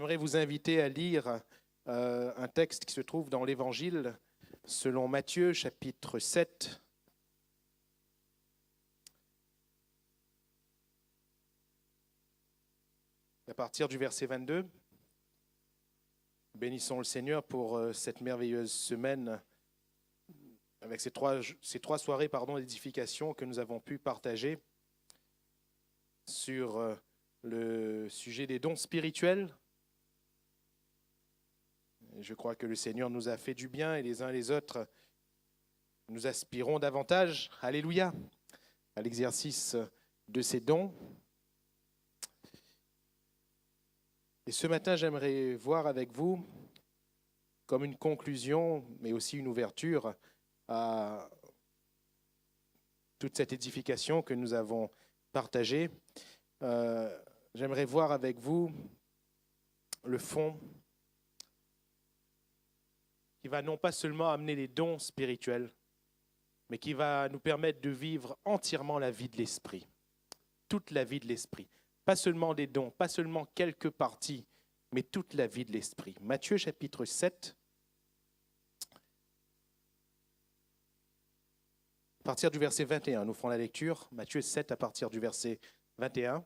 J'aimerais vous inviter à lire un texte qui se trouve dans l'Évangile selon Matthieu, chapitre 7. À partir du verset 22. Bénissons le Seigneur pour cette merveilleuse semaine avec ces trois soirées d'édification que nous avons pu partager sur le sujet des dons spirituels. Je crois que le Seigneur nous a fait du bien et les uns et les autres, nous aspirons davantage, alléluia, à l'exercice de ces dons. Et ce matin, j'aimerais voir avec vous, comme une conclusion, mais aussi une ouverture à toute cette édification que nous avons partagée, j'aimerais voir avec vous le fond qui va non pas seulement amener les dons spirituels, mais qui va nous permettre de vivre entièrement la vie de l'esprit, toute la vie de l'esprit. Pas seulement des dons, pas seulement quelques parties, mais toute la vie de l'esprit. Matthieu chapitre 7, à partir du verset 21, nous ferons la lecture. Matthieu 7 à partir du verset 21.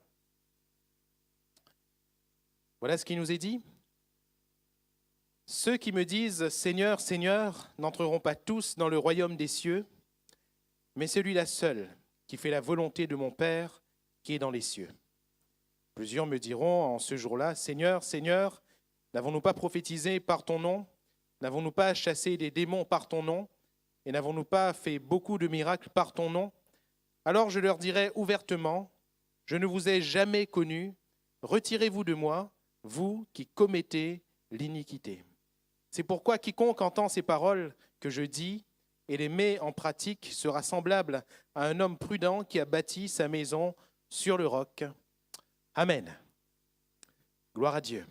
Voilà ce qui nous est dit. Ceux qui me disent « Seigneur, Seigneur » n'entreront pas tous dans le royaume des cieux, mais celui-là seul qui fait la volonté de mon Père qui est dans les cieux. Plusieurs me diront en ce jour-là, « Seigneur, Seigneur, n'avons-nous pas prophétisé par ton nom? N'avons-nous pas chassé des démons par ton nom? Et n'avons-nous pas fait beaucoup de miracles par ton nom? Alors je leur dirai ouvertement, je ne vous ai jamais connus, retirez-vous de moi, vous qui commettez l'iniquité. » C'est pourquoi quiconque entend ces paroles que je dis et les met en pratique sera semblable à un homme prudent qui a bâti sa maison sur le roc. Amen. Gloire à Dieu.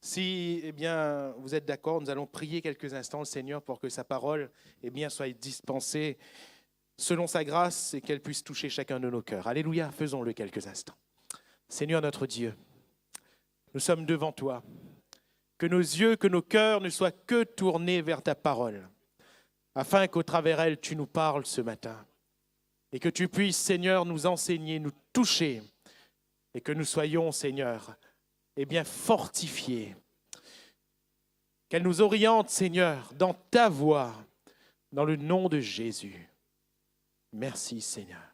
Si vous êtes d'accord, nous allons prier quelques instants le Seigneur pour que sa parole soit dispensée selon sa grâce et qu'elle puisse toucher chacun de nos cœurs. Alléluia, faisons-le quelques instants. Seigneur notre Dieu, nous sommes devant toi. Que nos yeux, que nos cœurs ne soient que tournés vers ta parole, afin qu'au travers elle, tu nous parles ce matin. Et que tu puisses, Seigneur, nous enseigner, nous toucher, et que nous soyons, Seigneur, fortifiés. Qu'elle nous oriente, Seigneur, dans ta voie, dans le nom de Jésus. Merci, Seigneur.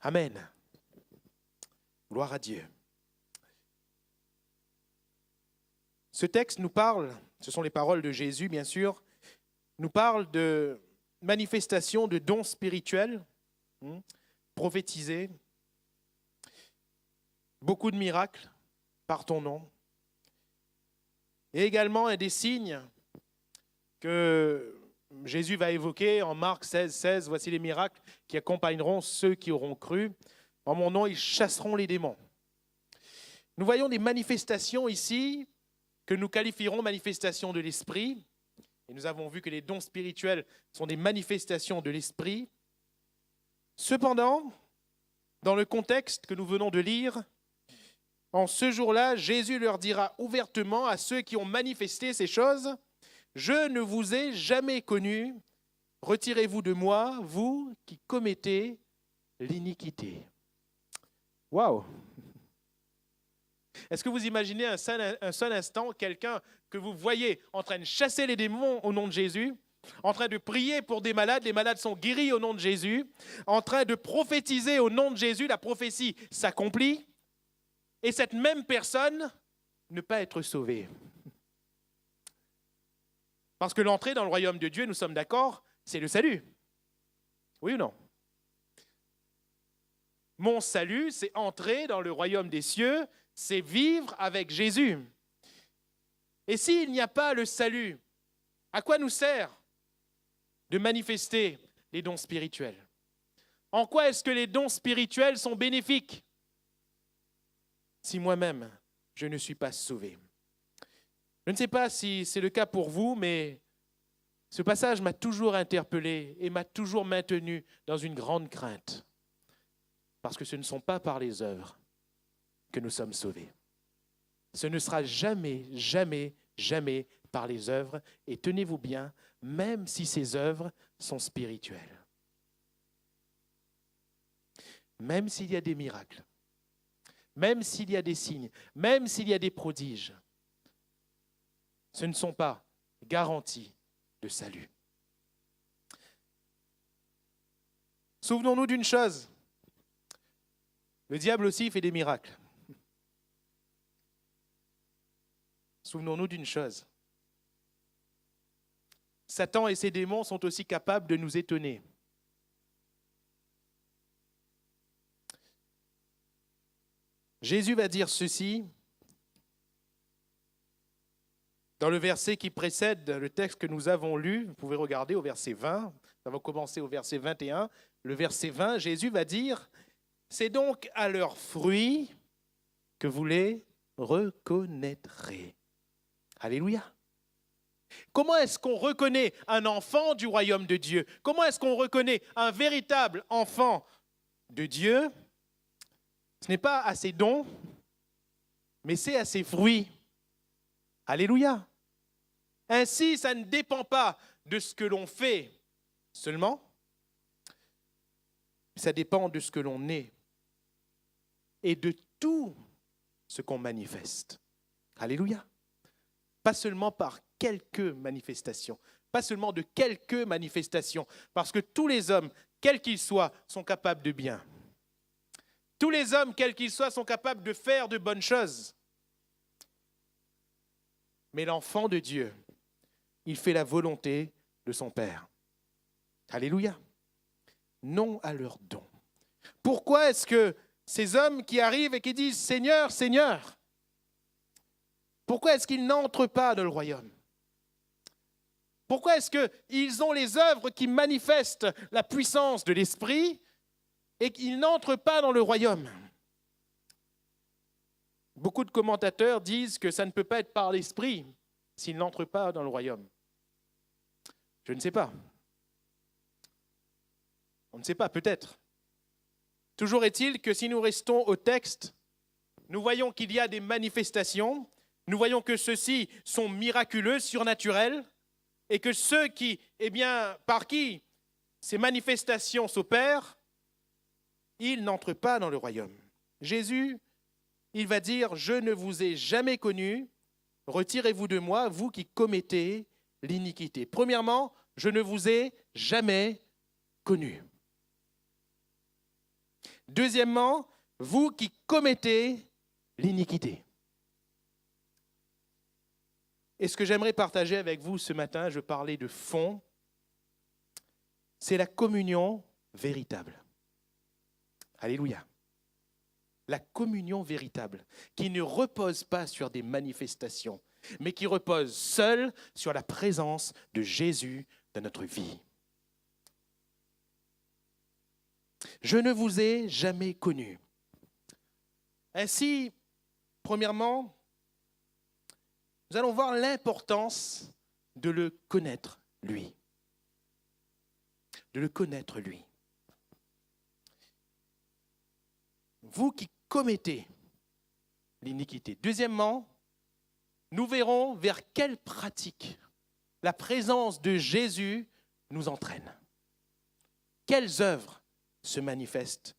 Amen. Gloire à Dieu. Ce texte nous parle, ce sont les paroles de Jésus, bien sûr, nous parle de manifestation de dons spirituels, prophétisés, beaucoup de miracles par ton nom, et également des signes que Jésus va évoquer en Marc 16, 16. Voici les miracles qui accompagneront ceux qui auront cru. En mon nom, ils chasseront les démons. Nous voyons des manifestations ici que nous qualifierons manifestations de l'esprit. Et nous avons vu que les dons spirituels sont des manifestations de l'esprit. Cependant, dans le contexte que nous venons de lire, en ce jour-là, Jésus leur dira ouvertement à ceux qui ont manifesté ces choses, « Je ne vous ai jamais connus, retirez-vous de moi, vous qui commettez l'iniquité. » Waouh! Est-ce que vous imaginez un seul instant quelqu'un que vous voyez en train de chasser les démons au nom de Jésus, en train de prier pour des malades, les malades sont guéris au nom de Jésus, en train de prophétiser au nom de Jésus, la prophétie s'accomplit, et cette même personne ne pas être sauvée. Parce que l'entrée dans le royaume de Dieu, nous sommes d'accord, c'est le salut. Oui ou non? Mon salut, c'est entrer dans le royaume des cieux, c'est vivre avec Jésus. Et s'il n'y a pas le salut, à quoi nous sert de manifester les dons spirituels? En quoi est-ce que les dons spirituels sont bénéfiques si moi-même, je ne suis pas sauvé? Je ne sais pas si c'est le cas pour vous, mais ce passage m'a toujours interpellé et m'a toujours maintenu dans une grande crainte. Parce que ce ne sont pas par les œuvres, que nous sommes sauvés. Ce ne sera jamais, jamais, jamais par les œuvres, et tenez-vous bien, même si ces œuvres sont spirituelles. Même s'il y a des miracles, même s'il y a des signes, même s'il y a des prodiges, ce ne sont pas garanties de salut. Souvenons-nous d'une chose, le diable aussi fait des miracles. Souvenons-nous d'une chose, Satan et ses démons sont aussi capables de nous étonner. Jésus va dire ceci dans le verset qui précède le texte que nous avons lu. Vous pouvez regarder au verset 20. Nous avons commencé au verset 21. Le verset 20, Jésus va dire « C'est donc à leurs fruits que vous les reconnaîtrez. » Alléluia. Comment est-ce qu'on reconnaît un enfant du royaume de Dieu? Comment est-ce qu'on reconnaît un véritable enfant de Dieu? Ce n'est pas à ses dons, mais c'est à ses fruits. Alléluia. Ainsi, ça ne dépend pas de ce que l'on fait seulement, ça dépend de ce que l'on est et de tout ce qu'on manifeste. Alléluia. Pas seulement par quelques manifestations, pas seulement de quelques manifestations, parce que tous les hommes, quels qu'ils soient, sont capables de bien. Tous les hommes, quels qu'ils soient, sont capables de faire de bonnes choses. Mais l'enfant de Dieu, il fait la volonté de son Père. Alléluia. Non à leurs dons. Pourquoi est-ce que ces hommes qui arrivent et qui disent « Seigneur, Seigneur », pourquoi est-ce qu'ils n'entrent pas dans le royaume? Pourquoi est-ce qu'ils ont les œuvres qui manifestent la puissance de l'Esprit et qu'ils n'entrent pas dans le royaume? Beaucoup de commentateurs disent que ça ne peut pas être par l'Esprit s'ils n'entrent pas dans le royaume. Je ne sais pas. On ne sait pas, peut-être. Toujours est-il que si nous restons au texte, nous voyons qu'il y a des manifestations, nous voyons que ceux-ci sont miraculeux, surnaturels, et que ceux qui, par qui ces manifestations s'opèrent, ils n'entrent pas dans le royaume. Jésus, il va dire « Je ne vous ai jamais connu, retirez-vous de moi, vous qui commettez l'iniquité. » Premièrement, je ne vous ai jamais connu. Deuxièmement, vous qui commettez l'iniquité. Et ce que j'aimerais partager avec vous ce matin, je parlais de fond, c'est la communion véritable. Alléluia. La communion véritable, qui ne repose pas sur des manifestations, mais qui repose seule sur la présence de Jésus dans notre vie. Je ne vous ai jamais connu. Ainsi, premièrement, nous allons voir l'importance de le connaître, lui. De le connaître, lui. Vous qui commettez l'iniquité. Deuxièmement, nous verrons vers quelle pratique la présence de Jésus nous entraîne. Quelles œuvres se manifestent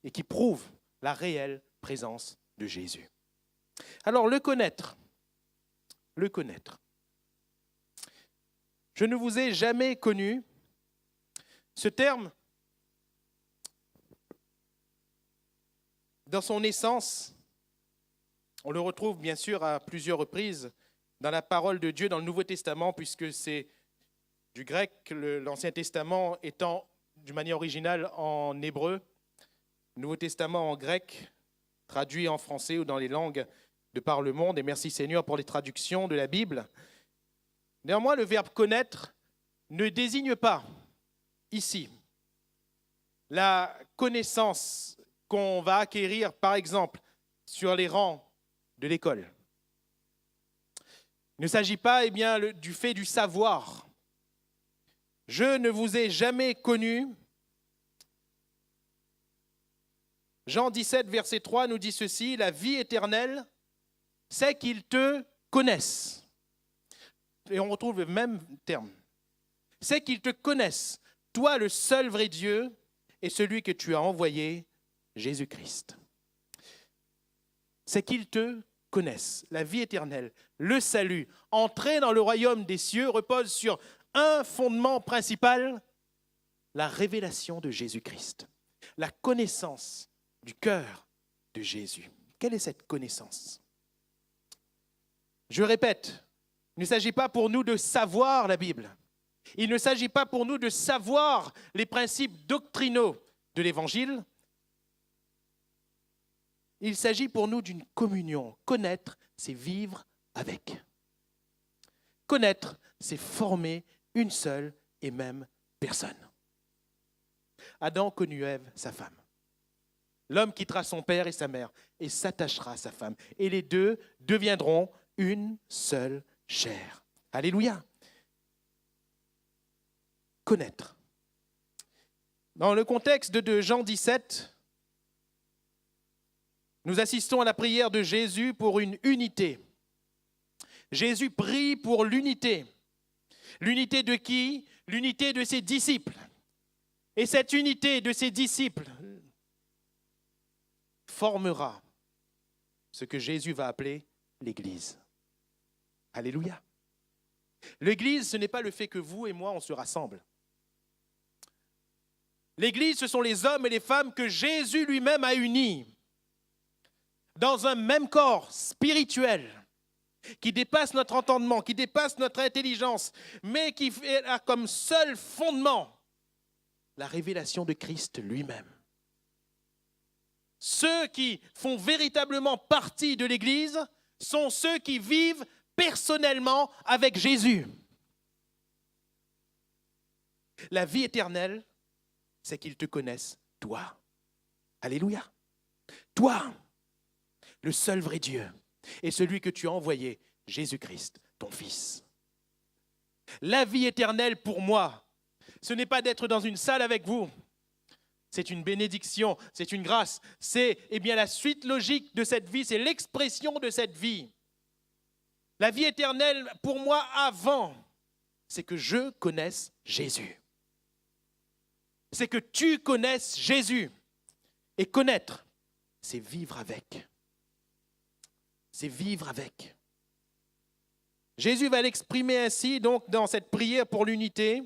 et qui prouvent la réelle présence de Jésus. Alors, le connaître. Le connaître. Je ne vous ai jamais connu. Ce terme, dans son essence, on le retrouve bien sûr à plusieurs reprises dans la parole de Dieu dans le Nouveau Testament, puisque c'est du grec, l'Ancien Testament étant d'une manière originale en hébreu, le Nouveau Testament en grec, traduit en français ou dans les langues de par le monde, et merci Seigneur pour les traductions de la Bible. Néanmoins, le verbe connaître ne désigne pas ici la connaissance qu'on va acquérir, par exemple, sur les rangs de l'école. Il ne s'agit pas du fait du savoir. Je ne vous ai jamais connu Jean 17, verset 3 nous dit ceci, la vie éternelle, c'est qu'ils te connaissent. Et on retrouve le même terme. C'est qu'ils te connaissent, toi le seul vrai Dieu et celui que tu as envoyé, Jésus-Christ. C'est qu'ils te connaissent. La vie éternelle, le salut, entrer dans le royaume des cieux repose sur un fondement principal, la révélation de Jésus-Christ, la connaissance du cœur de Jésus. Quelle est cette connaissance? Je répète, il ne s'agit pas pour nous de savoir la Bible. Il ne s'agit pas pour nous de savoir les principes doctrinaux de l'Évangile. Il s'agit pour nous d'une communion. Connaître, c'est vivre avec. Connaître, c'est former une seule et même personne. Adam connut Ève, sa femme. L'homme quittera son père et sa mère et s'attachera à sa femme. Et les deux deviendront une seule chair. Alléluia. Connaître. Dans le contexte de Jean 17, nous assistons à la prière de Jésus pour une unité. Jésus prie pour l'unité. L'unité de qui? L'unité de ses disciples. Et cette unité de ses disciples formera ce que Jésus va appeler l'Église. Alléluia. L'Église, ce n'est pas le fait que vous et moi, on se rassemble. L'Église, ce sont les hommes et les femmes que Jésus lui-même a unis dans un même corps spirituel qui dépasse notre entendement, qui dépasse notre intelligence, mais qui a comme seul fondement la révélation de Christ lui-même. Ceux qui font véritablement partie de l'Église sont ceux qui vivent personnellement avec Jésus. La vie éternelle, c'est qu'ils te connaissent, toi. Alléluia. Toi, le seul vrai Dieu, et celui que tu as envoyé, Jésus-Christ, ton Fils. La vie éternelle pour moi, ce n'est pas d'être dans une salle avec vous. C'est une bénédiction, c'est une grâce. C'est la suite logique de cette vie, c'est l'expression de cette vie. La vie éternelle, pour moi, avant, c'est que je connaisse Jésus. C'est que tu connaisses Jésus. Et connaître, c'est vivre avec. C'est vivre avec. Jésus va l'exprimer ainsi, donc, dans cette prière pour l'unité,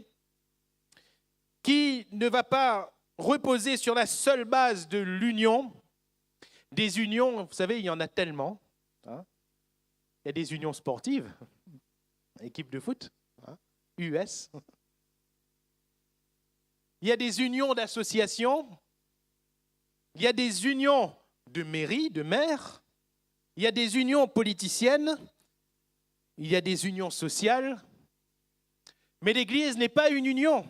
qui ne va pas reposer sur la seule base de l'union. Des unions, vous savez, il y en a tellement. Hein. Il y a des unions sportives, équipe de foot, US. Il y a des unions d'associations. Il y a des unions de mairie, de maire. Il y a des unions politiciennes. Il y a des unions sociales. Mais l'Église n'est pas une union.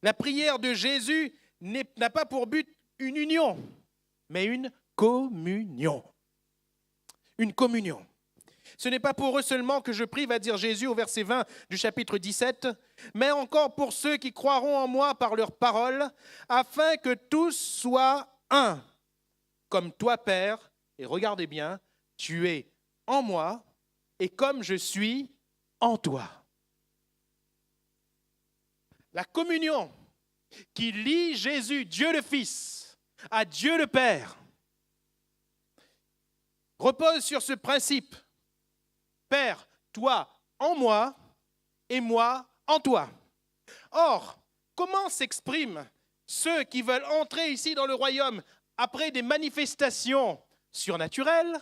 La prière de Jésus n'a pas pour but une union, mais une communion. Une communion. Ce n'est pas pour eux seulement que je prie, va dire Jésus au verset 20 du chapitre 17, mais encore pour ceux qui croiront en moi par leur parole, afin que tous soient un, comme toi, Père, et regardez bien, tu es en moi, et comme je suis en toi. La communion qui lie Jésus, Dieu le Fils, à Dieu le Père, repose sur ce principe. Père, toi en moi et moi en toi. Or, comment s'expriment ceux qui veulent entrer ici dans le royaume après des manifestations surnaturelles?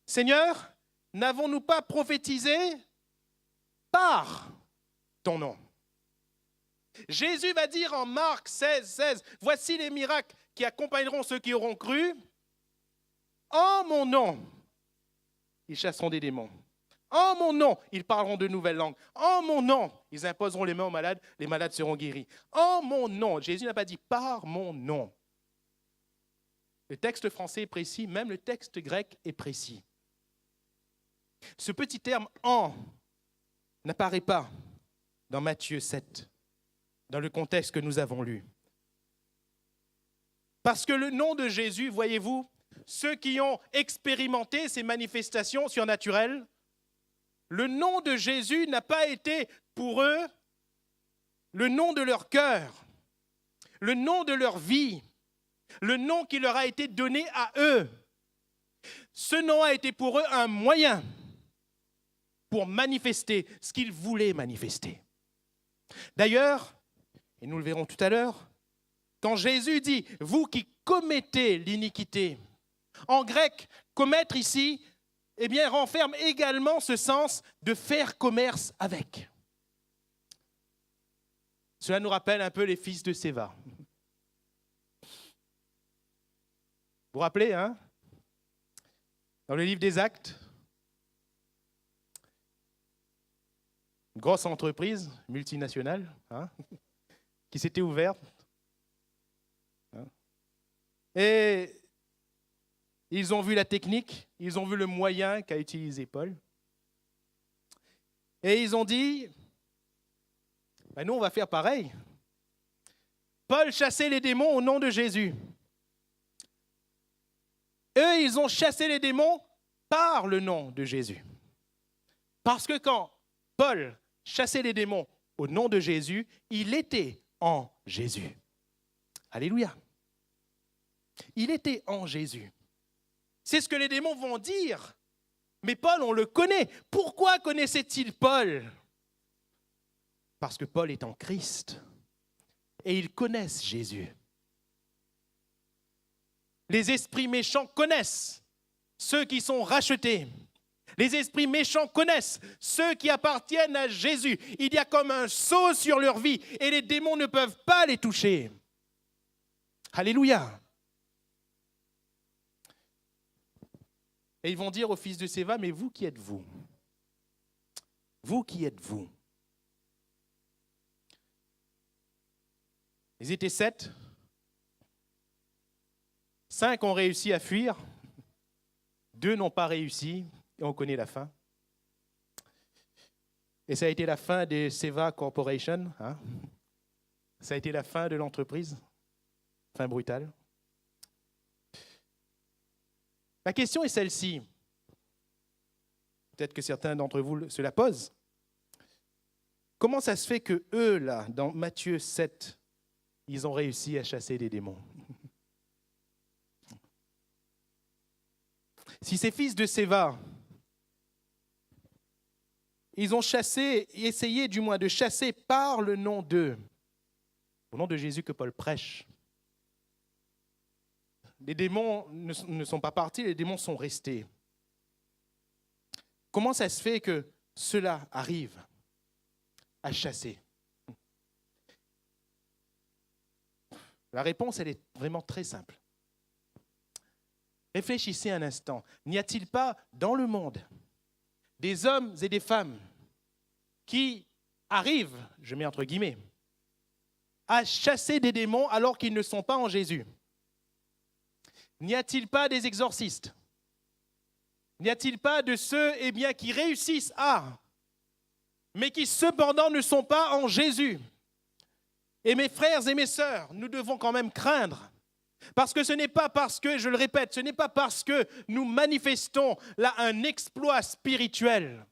Seigneur, n'avons-nous pas prophétisé par ton nom? Jésus va dire en Marc 16, voici les miracles qui accompagneront ceux qui auront cru. En mon nom, ils chasseront des démons. En mon nom, ils parleront de nouvelles langues. En mon nom, ils imposeront les mains aux malades, les malades seront guéris. En mon nom, Jésus n'a pas dit par mon nom. Le texte français est précis, même le texte grec est précis. Ce petit terme « en » n'apparaît pas dans Matthieu 7, dans le contexte que nous avons lu. Parce que le nom de Jésus, voyez-vous, ceux qui ont expérimenté ces manifestations surnaturelles, le nom de Jésus n'a pas été pour eux le nom de leur cœur, le nom de leur vie, le nom qui leur a été donné à eux. Ce nom a été pour eux un moyen pour manifester ce qu'ils voulaient manifester. D'ailleurs, et nous le verrons tout à l'heure, quand Jésus dit « vous qui commettez l'iniquité », en grec, commettre ici, eh bien, renferme également ce sens de faire commerce avec. Cela nous rappelle un peu les fils de Séva. Vous vous rappelez, hein? Dans le livre des Actes, une grosse entreprise multinationale qui s'était ouverte. Et ils ont vu la technique, ils ont vu le moyen qu'a utilisé Paul. Et ils ont dit, nous on va faire pareil. Paul chassait les démons au nom de Jésus. Eux, ils ont chassé les démons par le nom de Jésus. Parce que quand Paul chassait les démons au nom de Jésus, il était en Jésus. Alléluia. Il était en Jésus. C'est ce que les démons vont dire. Mais Paul, on le connaît. Pourquoi connaissait-il Paul? Parce que Paul est en Christ. Et ils connaissent Jésus. Les esprits méchants connaissent ceux qui sont rachetés. Les esprits méchants connaissent ceux qui appartiennent à Jésus. Il y a comme un sceau sur leur vie et les démons ne peuvent pas les toucher. Alléluia. Et ils vont dire aux fils de Séva, mais vous qui êtes-vous? Vous qui êtes-vous? Ils étaient 7. 5 ont réussi à fuir. 2 n'ont pas réussi. Et on connaît la fin. Et ça a été la fin de Séva Corporation. Ça a été la fin de l'entreprise. Fin brutale. La question est celle-ci. Peut-être que certains d'entre vous se la posent. Comment ça se fait que eux, là, dans Matthieu 7, ils ont réussi à chasser des démons? Si ces fils de Séva, ils ont chassé, essayé du moins de chasser par le nom d'eux, au nom de Jésus que Paul prêche, les démons ne sont pas partis, les démons sont restés. Comment ça se fait que cela arrive à chasser? La réponse, elle est vraiment très simple. Réfléchissez un instant. N'y a-t-il pas dans le monde des hommes et des femmes qui arrivent, je mets entre guillemets, à chasser des démons alors qu'ils ne sont pas en Jésus? N'y a-t-il pas des exorcistes? N'y a-t-il pas de ceux qui réussissent à, mais qui cependant ne sont pas en Jésus? Et mes frères et mes sœurs, nous devons quand même craindre. Parce que ce n'est pas parce que, je le répète, ce n'est pas parce que nous manifestons là un exploit spirituel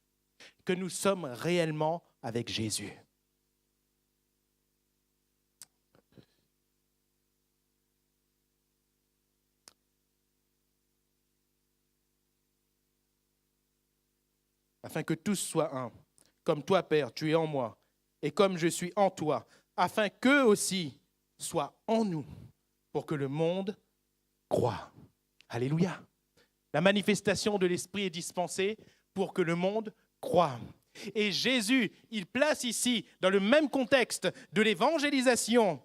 que nous sommes réellement avec Jésus. Afin que tous soient un, comme toi, Père, tu es en moi, et comme je suis en toi, afin qu'eux aussi soient en nous, pour que le monde croie. Alléluia. La manifestation de l'Esprit est dispensée pour que le monde croie. Et Jésus, il place ici, dans le même contexte de l'évangélisation,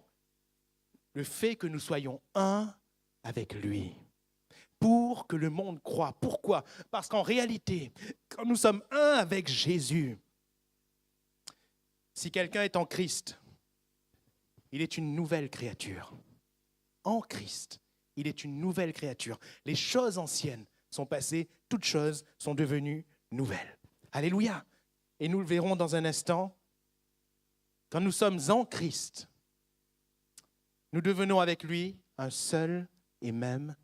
le fait que nous soyons un avec lui. Pour que le monde croie. Pourquoi? Parce qu'en réalité, quand nous sommes un avec Jésus, si quelqu'un est en Christ, il est une nouvelle créature. En Christ, il est une nouvelle créature. Les choses anciennes sont passées, toutes choses sont devenues nouvelles. Alléluia. Et nous le verrons dans un instant. Quand nous sommes en Christ, nous devenons avec lui un seul et même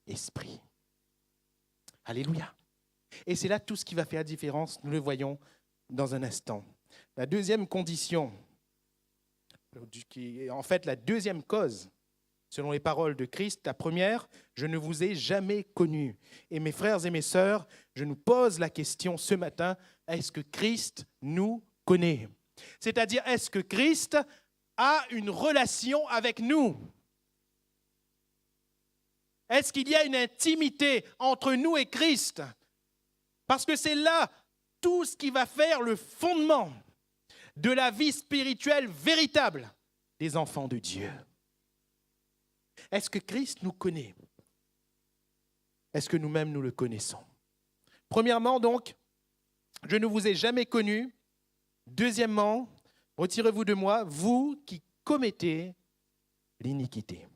esprit. Alléluia. Et c'est là tout ce qui va faire la différence, nous le voyons dans un instant. La deuxième condition, qui est en fait la deuxième cause, selon les paroles de Christ, la première, je ne vous ai jamais connu. Et mes frères et mes sœurs, je nous pose la question ce matin, est-ce que Christ nous connaît? C'est-à-dire, est-ce que Christ a une relation avec nous? Est-ce qu'il y a une intimité entre nous et Christ? Parce que c'est là tout ce qui va faire le fondement de la vie spirituelle véritable des enfants de Dieu. Est-ce que Christ nous connaît? Est-ce que nous-mêmes nous le connaissons? Premièrement, donc, je ne vous ai jamais connu. Deuxièmement, retirez-vous de moi, vous qui commettez l'iniquité.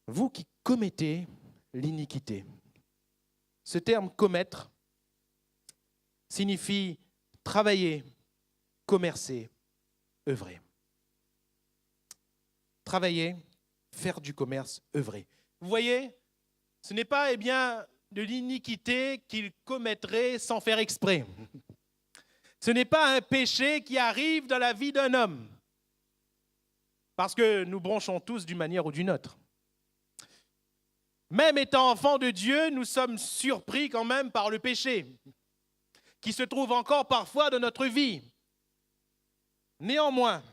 Vous qui commettez l'iniquité. Ce terme « commettre » signifie travailler, commercer, œuvrer. Travailler, faire du commerce, œuvrer. Vous voyez, ce n'est pas de l'iniquité qu'il commettrait sans faire exprès. Ce n'est pas un péché qui arrive dans la vie d'un homme. Parce que nous bronchons tous d'une manière ou d'une autre. Même étant enfants de Dieu, nous sommes surpris quand même par le péché, qui se trouve encore parfois dans notre vie. Néanmoins,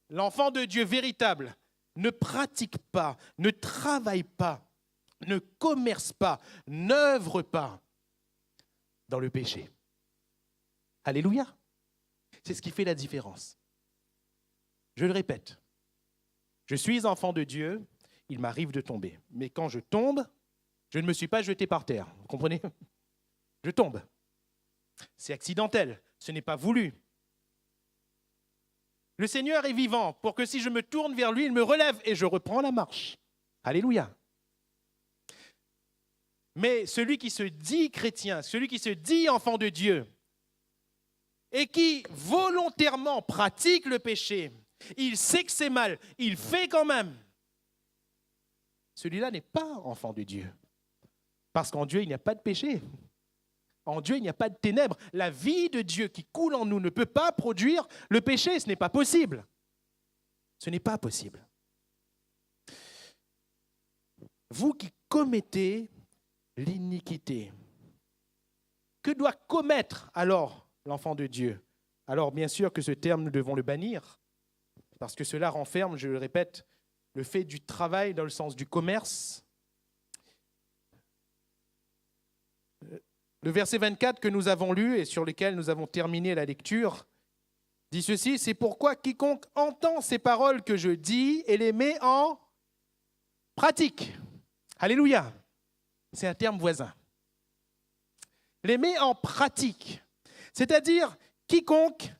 l'enfant de Dieu véritable ne pratique pas, ne travaille pas, ne commerce pas, n'œuvre pas dans le péché. Alléluia. C'est ce qui fait la différence. Je le répète, je suis enfant de Dieu, il m'arrive de tomber. Mais quand je tombe, je ne me suis pas jeté par terre. Vous comprenez? Je tombe. C'est accidentel, ce n'est pas voulu. Le Seigneur est vivant pour que si je me tourne vers lui, il me relève et je reprends la marche. Alléluia. Mais celui qui se dit chrétien, celui qui se dit enfant de Dieu et qui volontairement pratique le péché, il sait que c'est mal, il fait quand même. Celui-là n'est pas enfant de Dieu. Parce qu'en Dieu, il n'y a pas de péché. En Dieu, il n'y a pas de ténèbres. La vie de Dieu qui coule en nous ne peut pas produire le péché. Ce n'est pas possible. Ce n'est pas possible. Vous qui commettez l'iniquité, que doit commettre alors l'enfant de Dieu? Alors bien sûr que ce terme, nous devons le bannir, parce que cela renferme, je le répète, le fait du travail dans le sens du commerce. Le verset 24 que nous avons lu et sur lequel nous avons terminé la lecture dit ceci, c'est pourquoi quiconque entend ces paroles que je dis et les met en pratique. Alléluia. C'est un terme voisin. Les met en pratique. C'est-à-dire quiconque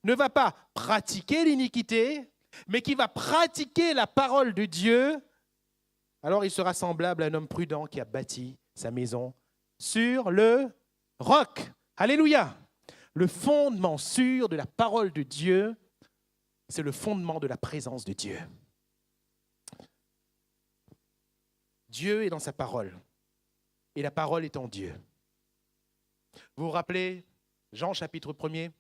ne va pas pratiquer l'iniquité, mais qui va pratiquer la parole de Dieu, alors il sera semblable à un homme prudent qui a bâti sa maison sur le roc. Alléluia. Le fondement sûr de la parole de Dieu, c'est le fondement de la présence de Dieu. Dieu est dans sa parole et la parole est en Dieu. Vous vous rappelez Jean chapitre 1er?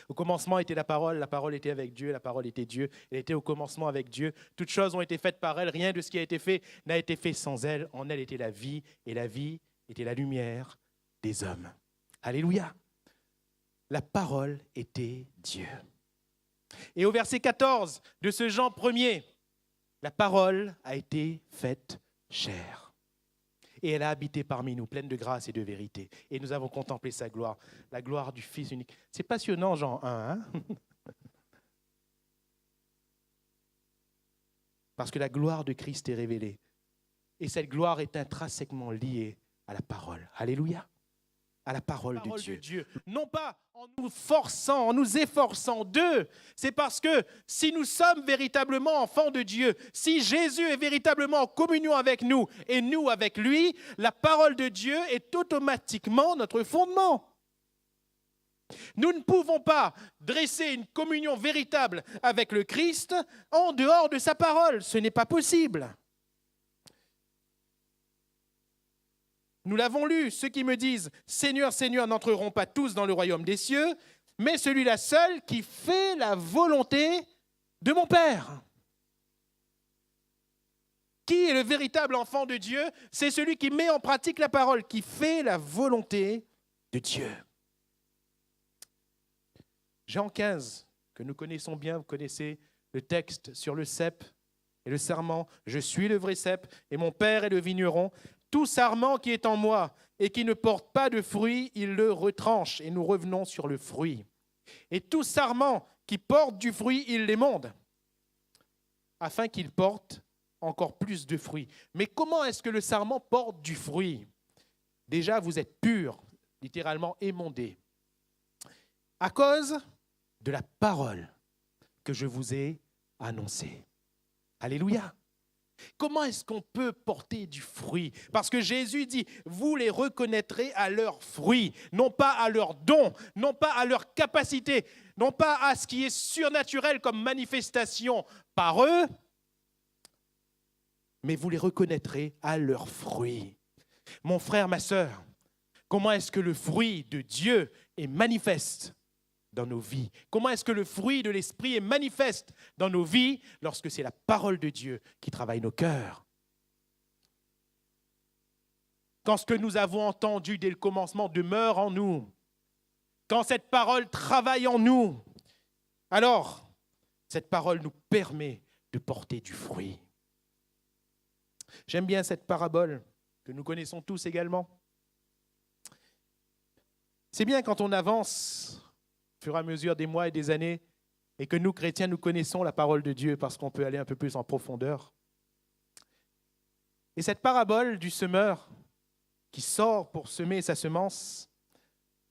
Au commencement était la parole était avec Dieu, la parole était Dieu, elle était au commencement avec Dieu. Toutes choses ont été faites par elle, rien de ce qui a été fait n'a été fait sans elle. En elle était la vie, et la vie était la lumière des hommes. Alléluia. La parole était Dieu. Et au verset 14 de ce Jean 1er, la parole a été faite chair. Et elle a habité parmi nous, pleine de grâce et de vérité. Et nous avons contemplé sa gloire, la gloire du Fils unique. C'est passionnant, Jean 1, hein? Parce que la gloire de Christ est révélée. Et cette gloire est intrinsèquement liée à la parole. Alléluia. À la parole de Dieu. Non pas en nous forçant, en nous efforçant d'eux. C'est parce que si nous sommes véritablement enfants de Dieu, si Jésus est véritablement en communion avec nous et nous avec lui, la parole de Dieu est automatiquement notre fondement. Nous ne pouvons pas dresser une communion véritable avec le Christ en dehors de sa parole. Ce n'est pas possible. Nous l'avons lu, ceux qui me disent « Seigneur, Seigneur » n'entreront pas tous dans le royaume des cieux, mais celui-là seul qui fait la volonté de mon Père. Qui est le véritable enfant de Dieu? C'est celui qui met en pratique la parole, qui fait la volonté de Dieu. Jean 15, que nous connaissons bien, vous connaissez le texte sur le cep et le sarment. « Je suis le vrai cep et mon Père est le vigneron. Tout sarment qui est en moi et qui ne porte pas de fruit, il le retranche. » Et nous revenons sur le fruit. « Et tout sarment qui porte du fruit, il l'émonde, afin qu'il porte encore plus de fruits. » Mais comment est-ce que le sarment porte du fruit? Déjà, vous êtes purs, littéralement émondés, à cause de la parole que je vous ai annoncée. Alléluia. Comment est-ce qu'on peut porter du fruit? Parce que Jésus dit, vous les reconnaîtrez à leurs fruits, non pas à leurs dons, non pas à leur capacité, non pas à ce qui est surnaturel comme manifestation par eux, mais vous les reconnaîtrez à leurs fruits. Mon frère, ma sœur, comment est-ce que le fruit de Dieu est manifeste dans nos vies? Comment est-ce que le fruit de l'Esprit est manifeste dans nos vies lorsque c'est la parole de Dieu qui travaille nos cœurs? Quand ce que nous avons entendu dès le commencement demeure en nous, quand cette parole travaille en nous, alors cette parole nous permet de porter du fruit. J'aime bien cette parabole que nous connaissons tous également. C'est bien quand on avance au fur et à mesure des mois et des années et que nous, chrétiens, nous connaissons la parole de Dieu parce qu'on peut aller un peu plus en profondeur. Et cette parabole du semeur qui sort pour semer sa semence,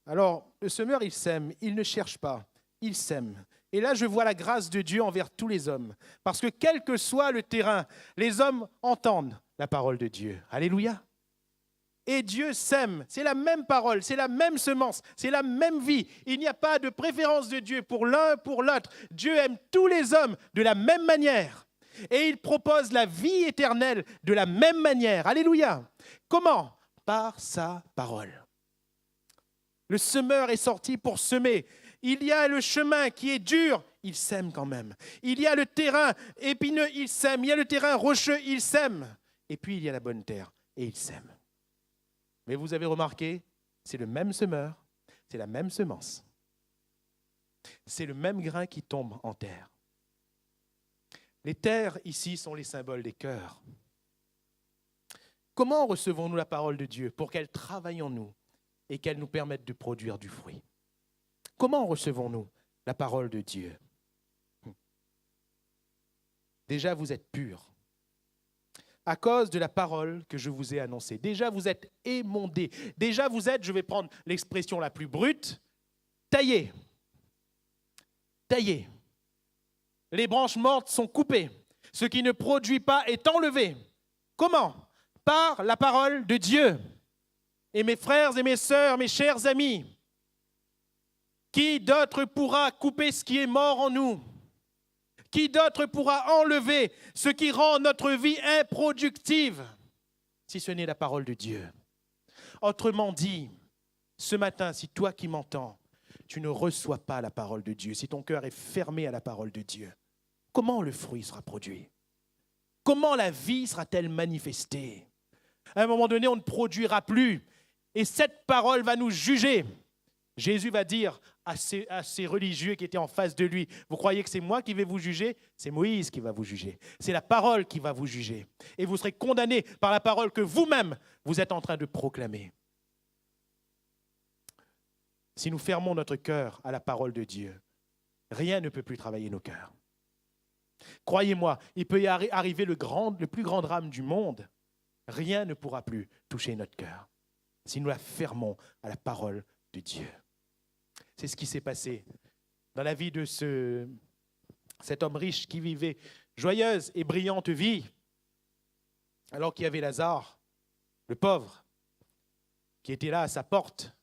alors le semeur, il sème, il ne cherche pas, il sème. Et là, je vois la grâce de Dieu envers tous les hommes. Parce que quel que soit le terrain, les hommes entendent la parole de Dieu. Alléluia. Et Dieu sème. C'est la même parole, c'est la même semence, c'est la même vie. Il n'y a pas de préférence de Dieu pour l'un, pour l'autre. Dieu aime tous les hommes de la même manière. Et il propose la vie éternelle de la même manière. Alléluia. Comment? Par sa parole. Le semeur est sorti pour semer. Il y a le chemin qui est dur, il sème quand même. Il y a le terrain épineux, il sème. Il y a le terrain rocheux, il sème. Et puis il y a la bonne terre, et il sème. Mais vous avez remarqué, c'est le même semeur, c'est la même semence. C'est le même grain qui tombe en terre. Les terres ici sont les symboles des cœurs. Comment recevons-nous la parole de Dieu pour qu'elle travaille en nous et qu'elle nous permette de produire du fruit? Comment recevons-nous la parole de Dieu? Déjà, vous êtes purs à cause de la parole que je vous ai annoncée. Déjà, vous êtes émondés. Déjà, vous êtes, je vais prendre l'expression la plus brute, taillés. Taillés. Les branches mortes sont coupées. Ce qui ne produit pas est enlevé. Comment? Par la parole de Dieu. Et mes frères et mes sœurs, mes chers amis, qui d'autre pourra couper ce qui est mort en nous? Qui d'autre pourra enlever ce qui rend notre vie improductive, si ce n'est la parole de Dieu? Autrement dit, ce matin, si toi qui m'entends, tu ne reçois pas la parole de Dieu, si ton cœur est fermé à la parole de Dieu, comment le fruit sera produit? Comment la vie sera-t-elle manifestée? À un moment donné, on ne produira plus. Et cette parole va nous juger. Jésus va dire à ces religieux qui étaient en face de lui, vous croyez que c'est moi qui vais vous juger? C'est Moïse qui va vous juger. C'est la parole qui va vous juger. Et vous serez condamnés par la parole que vous-même, vous êtes en train de proclamer. Si nous fermons notre cœur à la parole de Dieu, rien ne peut plus travailler nos cœurs. Croyez-moi, il peut y arriver le plus grand drame du monde. Rien ne pourra plus toucher notre cœur si nous la fermons à la parole de Dieu. C'est ce qui s'est passé dans la vie de cet homme riche qui vivait joyeuse et brillante vie, alors qu'il y avait Lazare, le pauvre, qui était là à sa porte,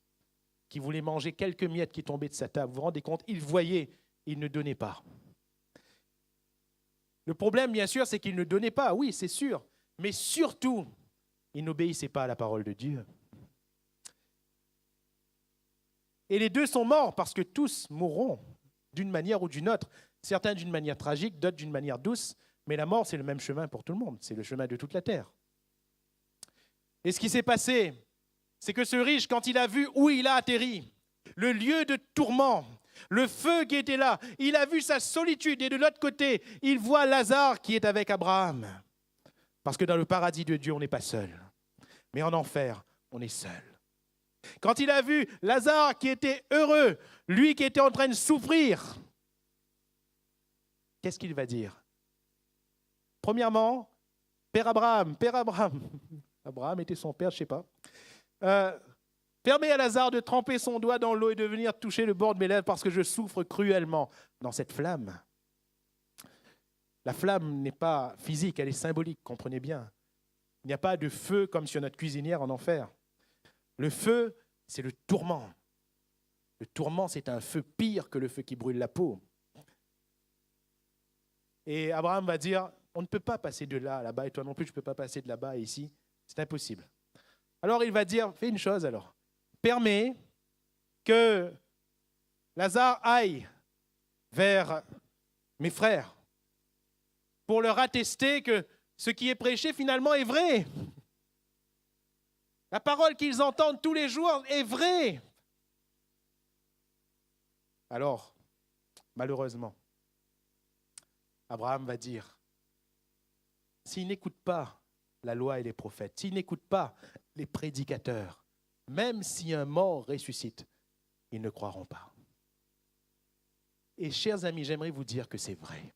qui voulait manger quelques miettes qui tombaient de sa table. Vous vous rendez compte? Il voyait, il ne donnait pas. Le problème, bien sûr, c'est qu'il ne donnait pas, oui, c'est sûr. Mais surtout, il n'obéissait pas à la parole de Dieu. Et les deux sont morts parce que tous mourront d'une manière ou d'une autre. Certains d'une manière tragique, d'autres d'une manière douce. Mais la mort, c'est le même chemin pour tout le monde. C'est le chemin de toute la terre. Et ce qui s'est passé, c'est que ce riche, quand il a vu où il a atterri, le lieu de tourment, le feu qui était là, il a vu sa solitude. Et de l'autre côté, il voit Lazare qui est avec Abraham. Parce que dans le paradis de Dieu, on n'est pas seul. Mais en enfer, on est seul. Quand il a vu Lazare qui était heureux, lui qui était en train de souffrir, qu'est-ce qu'il va dire? Premièrement, Père Abraham, Abraham était son père, je ne sais pas. Permets à Lazare de tremper son doigt dans l'eau et de venir toucher le bord de mes lèvres parce que je souffre cruellement dans cette flamme. La flamme n'est pas physique, elle est symbolique, comprenez bien. Il n'y a pas de feu comme sur notre cuisinière en enfer. Le feu, c'est le tourment. Le tourment, c'est un feu pire que le feu qui brûle la peau. Et Abraham va dire, on ne peut pas passer de là à là-bas, et toi non plus, tu ne peux pas passer de là-bas à ici. C'est impossible. Alors il va dire, fais une chose alors. Permets que Lazare aille vers mes frères pour leur attester que ce qui est prêché finalement est vrai. La parole qu'ils entendent tous les jours est vraie. Alors, malheureusement, Abraham va dire, s'il n'écoute pas la loi et les prophètes, s'il n'écoute pas les prédicateurs, même si un mort ressuscite, ils ne croiront pas. Et chers amis, j'aimerais vous dire que c'est vrai.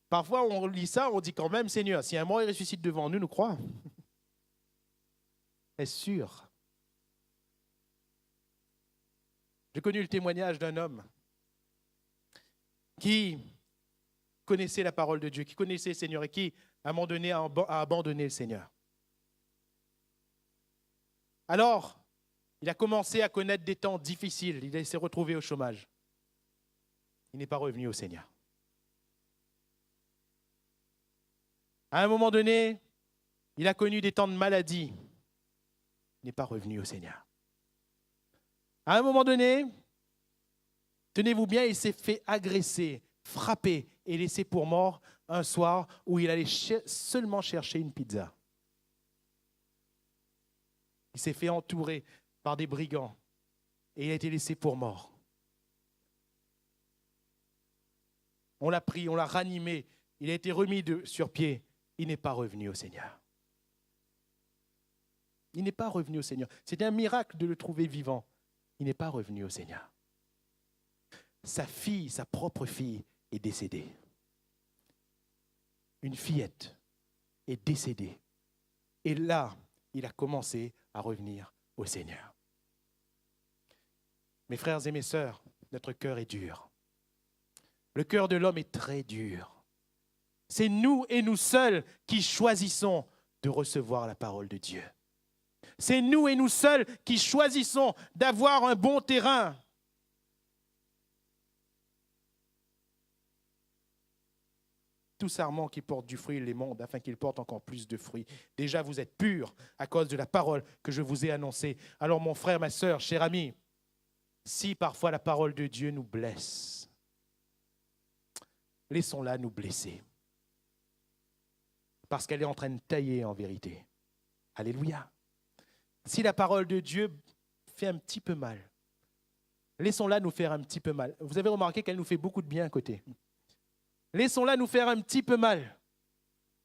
Parfois, on lit ça, on dit quand même, Seigneur, si un mort ressuscite devant nous, nous croyons. Est-ce sûr? J'ai connu le témoignage d'un homme qui connaissait la parole de Dieu, qui connaissait le Seigneur et qui, à un moment donné, a abandonné le Seigneur. Alors, il a commencé à connaître des temps difficiles. Il s'est retrouvé au chômage. Il n'est pas revenu au Seigneur. À un moment donné, il a connu des temps de maladie. Il n'est pas revenu au Seigneur. À un moment donné, tenez-vous bien, il s'est fait agresser, frapper et laisser pour mort un soir où il allait seulement chercher une pizza. Il s'est fait entourer par des brigands et il a été laissé pour mort. On l'a pris, on l'a ranimé, il a été remis sur pied. Il n'est pas revenu au Seigneur. Il n'est pas revenu au Seigneur. C'était un miracle de le trouver vivant. Il n'est pas revenu au Seigneur. Sa fille, sa propre fille, est décédée. Une fillette est décédée. Et là, il a commencé à revenir au Seigneur. Mes frères et mes sœurs, notre cœur est dur. Le cœur de l'homme est très dur. C'est nous et nous seuls qui choisissons de recevoir la parole de Dieu. C'est nous et nous seuls qui choisissons d'avoir un bon terrain. Tout sarment qui porte du fruit les mondes, afin qu'il porte encore plus de fruits. Déjà, vous êtes purs à cause de la parole que je vous ai annoncée. Alors, mon frère, ma sœur, cher ami, si parfois la parole de Dieu nous blesse, laissons-la nous blesser. Parce qu'elle est en train de tailler en vérité. Alléluia. Si la parole de Dieu fait un petit peu mal, laissons-la nous faire un petit peu mal. Vous avez remarqué qu'elle nous fait beaucoup de bien à côté. Laissons-la nous faire un petit peu mal,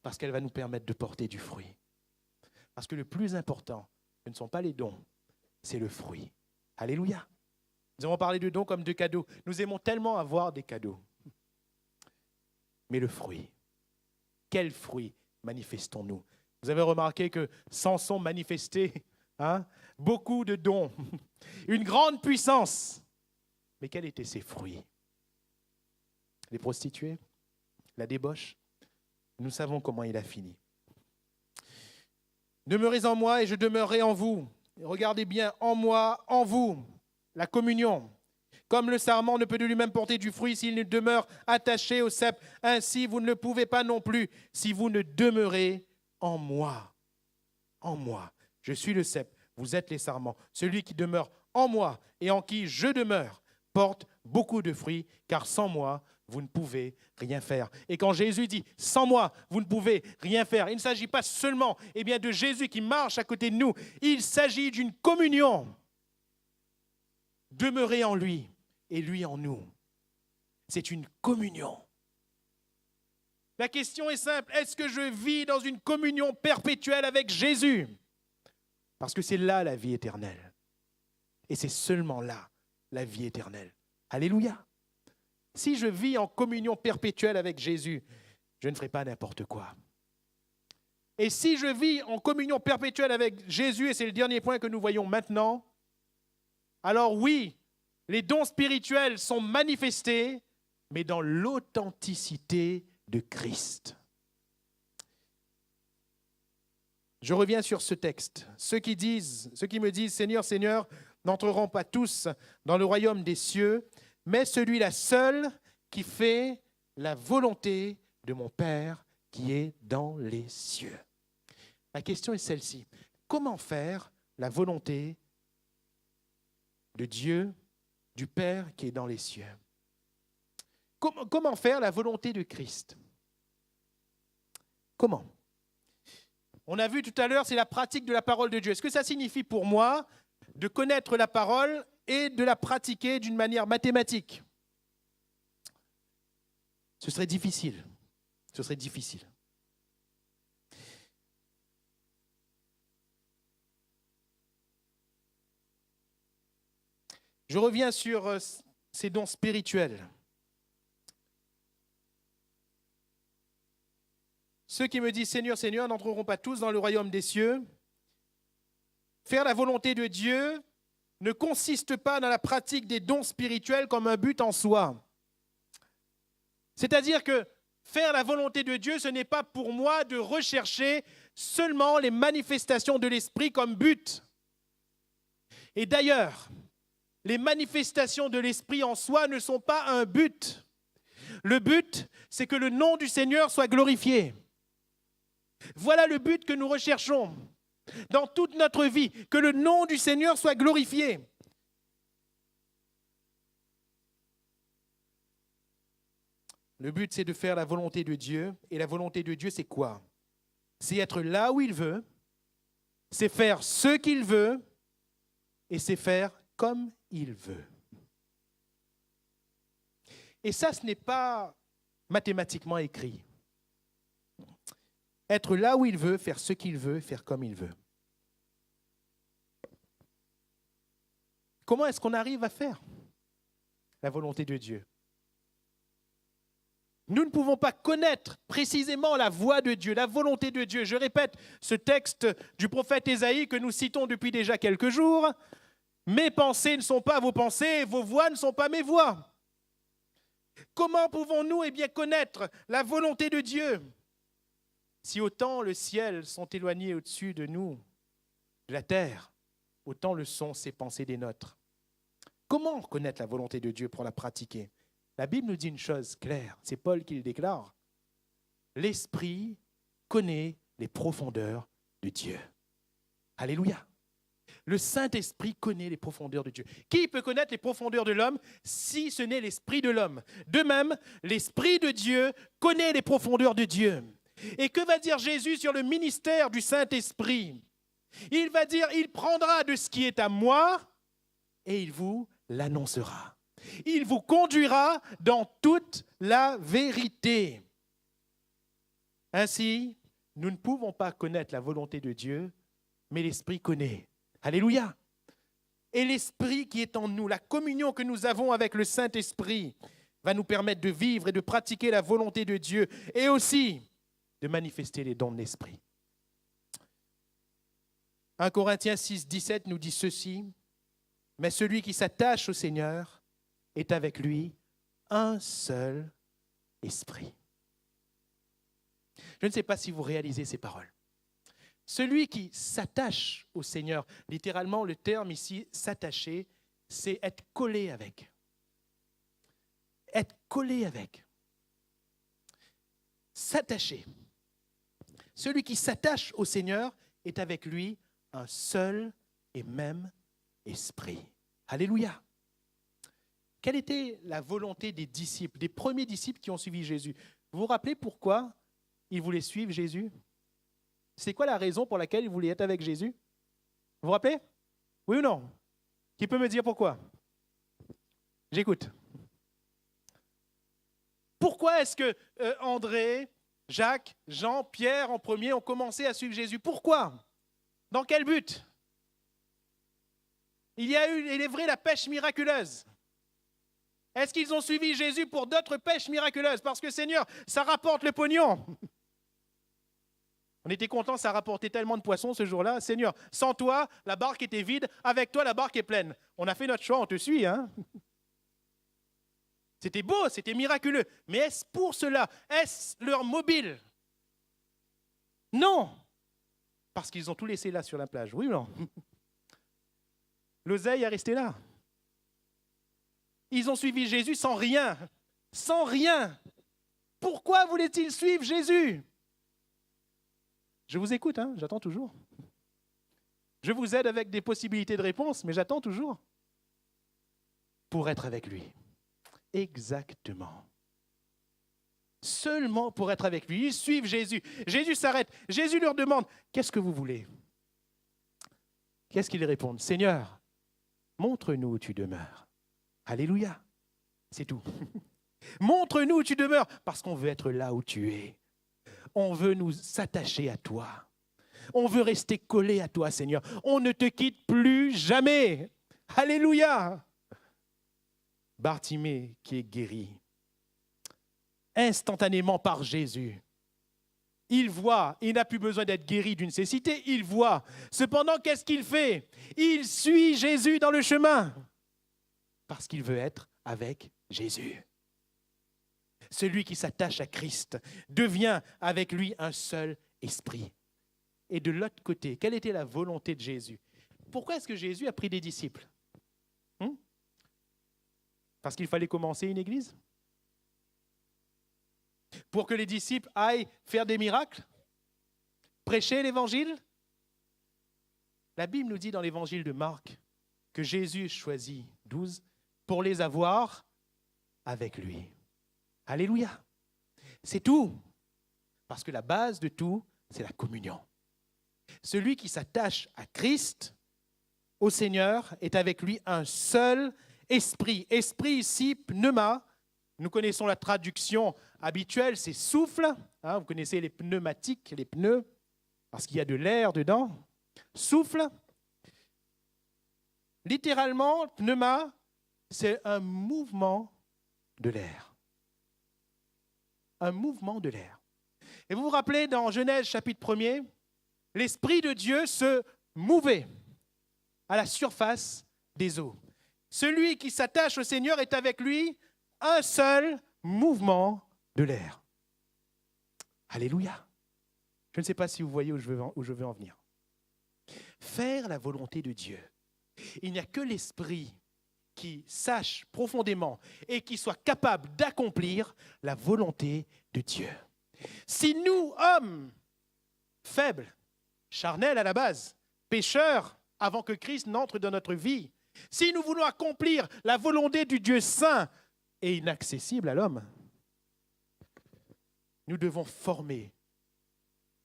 parce qu'elle va nous permettre de porter du fruit. Parce que le plus important, ce ne sont pas les dons, c'est le fruit. Alléluia. Nous avons parlé de dons comme de cadeaux. Nous aimons tellement avoir des cadeaux. Mais le fruit, quel fruit manifestons-nous? Vous avez remarqué que Samson manifestait beaucoup de dons, une grande puissance. Mais quels étaient ses fruits? Les prostituées? La débauche? Nous savons comment il a fini. Demeurez en moi et je demeurerai en vous. Regardez bien, en moi, en vous. la communion. Comme le sarment ne peut de lui-même porter du fruit s'il ne demeure attaché au cep, ainsi vous ne le pouvez pas non plus si vous ne demeurez en moi. En moi. Je suis le cep, vous êtes les sarments. Celui qui demeure en moi et en qui je demeure porte beaucoup de fruits, car sans moi, vous ne pouvez rien faire. Et quand Jésus dit « sans moi, vous ne pouvez rien faire », il ne s'agit pas seulement de Jésus qui marche à côté de nous, il s'agit d'une communion. Demeurer en lui et lui en nous. C'est une communion. La question est simple, est-ce que je vis dans une communion perpétuelle avec Jésus? Parce que c'est là la vie éternelle. Et c'est seulement là la vie éternelle. Alléluia. Si je vis en communion perpétuelle avec Jésus, je ne ferai pas n'importe quoi. Et si je vis en communion perpétuelle avec Jésus, et c'est le dernier point que nous voyons maintenant, alors oui, les dons spirituels sont manifestés, mais dans l'authenticité de Christ. Je reviens sur ce texte. Ceux qui me disent « Seigneur, Seigneur », n'entreront pas tous dans le royaume des cieux, mais celui-là seul qui fait la volonté de mon Père qui est dans les cieux. La question est celle-ci. Comment faire la volonté de Dieu, du Père qui est dans les cieux? Comment faire la volonté de Christ? Comment? On a vu tout à l'heure, c'est la pratique de la parole de Dieu. Est-ce que ça signifie pour moi de connaître la parole et de la pratiquer d'une manière mathématique? Ce serait difficile. Ce serait difficile. Je reviens sur ces dons spirituels. Ceux qui me disent « Seigneur, Seigneur » n'entreront pas tous dans le royaume des cieux. Faire la volonté de Dieu ne consiste pas dans la pratique des dons spirituels comme un but en soi. C'est-à-dire que faire la volonté de Dieu, ce n'est pas pour moi de rechercher seulement les manifestations de l'Esprit comme but. Et d'ailleurs, les manifestations de l'Esprit en soi ne sont pas un but. Le but, c'est que le nom du Seigneur soit glorifié. Voilà le but que nous recherchons dans toute notre vie, que le nom du Seigneur soit glorifié. Le but, c'est de faire la volonté de Dieu. Et la volonté de Dieu, c'est quoi? C'est être là où il veut, c'est faire ce qu'il veut, et c'est faire comme il veut. Et ça, ce n'est pas mathématiquement écrit. Être là où il veut, faire ce qu'il veut, faire comme il veut. Comment est-ce qu'on arrive à faire la volonté de Dieu? Nous ne pouvons pas connaître précisément la voie de Dieu, la volonté de Dieu. Je répète ce texte du prophète Ésaïe que nous citons depuis déjà quelques jours. Mes pensées ne sont pas vos pensées, vos voies ne sont pas mes voies. Comment pouvons-nous connaître la volonté de Dieu? Si autant le ciel sont éloignés au-dessus de nous, de la terre, autant le sont ses pensées des nôtres. Comment connaître la volonté de Dieu pour la pratiquer? La Bible nous dit une chose claire, c'est Paul qui le déclare. L'Esprit connaît les profondeurs de Dieu. Alléluia. Le Saint-Esprit connaît les profondeurs de Dieu. Qui peut connaître les profondeurs de l'homme si ce n'est l'Esprit de l'homme? De même, l'Esprit de Dieu connaît les profondeurs de Dieu. Et que va dire Jésus sur le ministère du Saint-Esprit? Il va dire, il prendra de ce qui est à moi et il vous l'annoncera. Il vous conduira dans toute la vérité. Ainsi, nous ne pouvons pas connaître la volonté de Dieu, mais l'Esprit connaît. Alléluia. Et l'Esprit qui est en nous, la communion que nous avons avec le Saint-Esprit, va nous permettre de vivre et de pratiquer la volonté de Dieu et aussi de manifester les dons de l'Esprit. 1 Corinthiens 6, 17 nous dit ceci, « Mais celui qui s'attache au Seigneur est avec lui un seul esprit. » Je ne sais pas si vous réalisez ces paroles. Celui qui s'attache au Seigneur, littéralement le terme ici, s'attacher, c'est être collé avec. Être collé avec. S'attacher. Celui qui s'attache au Seigneur est avec lui un seul et même esprit. Alléluia. Quelle était la volonté des disciples, des premiers disciples qui ont suivi Jésus? Vous vous rappelez pourquoi ils voulaient suivre Jésus? C'est quoi la raison pour laquelle ils voulaient être avec Jésus? Vous vous rappelez? Oui ou non? Qui peut me dire pourquoi? J'écoute. Pourquoi est-ce que André, Jacques, Jean, Pierre en premier ont commencé à suivre Jésus? Pourquoi? Dans quel but? Il y a eu, il est vrai, la pêche miraculeuse. Est-ce qu'ils ont suivi Jésus pour d'autres pêches miraculeuses? Parce que Seigneur, ça rapporte le pognon. On était contents, ça rapportait tellement de poissons ce jour-là. Seigneur, sans toi, la barque était vide. Avec toi, la barque est pleine. On a fait notre choix, on te suit. Hein? C'était beau, c'était miraculeux. Mais est-ce pour cela? Est-ce leur mobile? Non. Parce qu'ils ont tout laissé là sur la plage. Oui ou non? L'oseille est resté là. Ils ont suivi Jésus sans rien. Sans rien. Pourquoi voulaient-ils suivre Jésus? Je vous écoute, hein, j'attends toujours. Je vous aide avec des possibilités de réponse, mais j'attends toujours. Pour être avec lui. Exactement. Seulement pour être avec lui. Ils suivent Jésus. Jésus s'arrête. Jésus leur demande, qu'est-ce que vous voulez? Qu'est-ce qu'ils répondent? Seigneur, montre-nous où tu demeures. Alléluia. C'est tout. Montre-nous où tu demeures, parce qu'on veut être là où tu es. On veut nous s'attacher à toi. On veut rester collé à toi, Seigneur. On ne te quitte plus jamais. Alléluia. Bartimée qui est guéri instantanément par Jésus. Il voit, il n'a plus besoin d'être guéri d'une cécité, il voit. Cependant, qu'est-ce qu'il fait? Il suit Jésus dans le chemin parce qu'il veut être avec Jésus. Celui qui s'attache à Christ devient avec lui un seul esprit. Et de l'autre côté, quelle était la volonté de Jésus? Pourquoi est-ce que Jésus a pris des disciples? Parce qu'il fallait commencer une église? Pour que les disciples aillent faire des miracles? Prêcher l'évangile? La Bible nous dit dans l'évangile de Marc que Jésus choisit 12 pour les avoir avec lui. Alléluia. C'est tout. Parce que la base de tout, c'est la communion. Celui qui s'attache à Christ, au Seigneur, est avec lui un seul esprit. Esprit ici, pneuma. Nous connaissons la traduction habituelle, c'est souffle. Hein, vous connaissez les pneumatiques, les pneus, parce qu'il y a de l'air dedans. Souffle. Littéralement, pneuma, c'est un mouvement de l'air. Un mouvement de l'air. Et vous vous rappelez dans Genèse chapitre 1er, l'Esprit de Dieu se mouvait à la surface des eaux. Celui qui s'attache au Seigneur est avec lui un seul mouvement de l'air. Alléluia. Je ne sais pas si vous voyez où je veux en venir. Faire la volonté de Dieu. Il n'y a que l'Esprit qui sache profondément et qui soit capable d'accomplir la volonté de Dieu. Si nous, hommes faibles, charnels à la base, pécheurs avant que Christ n'entre dans notre vie, si nous voulons accomplir la volonté du Dieu saint et inaccessible à l'homme, nous devons former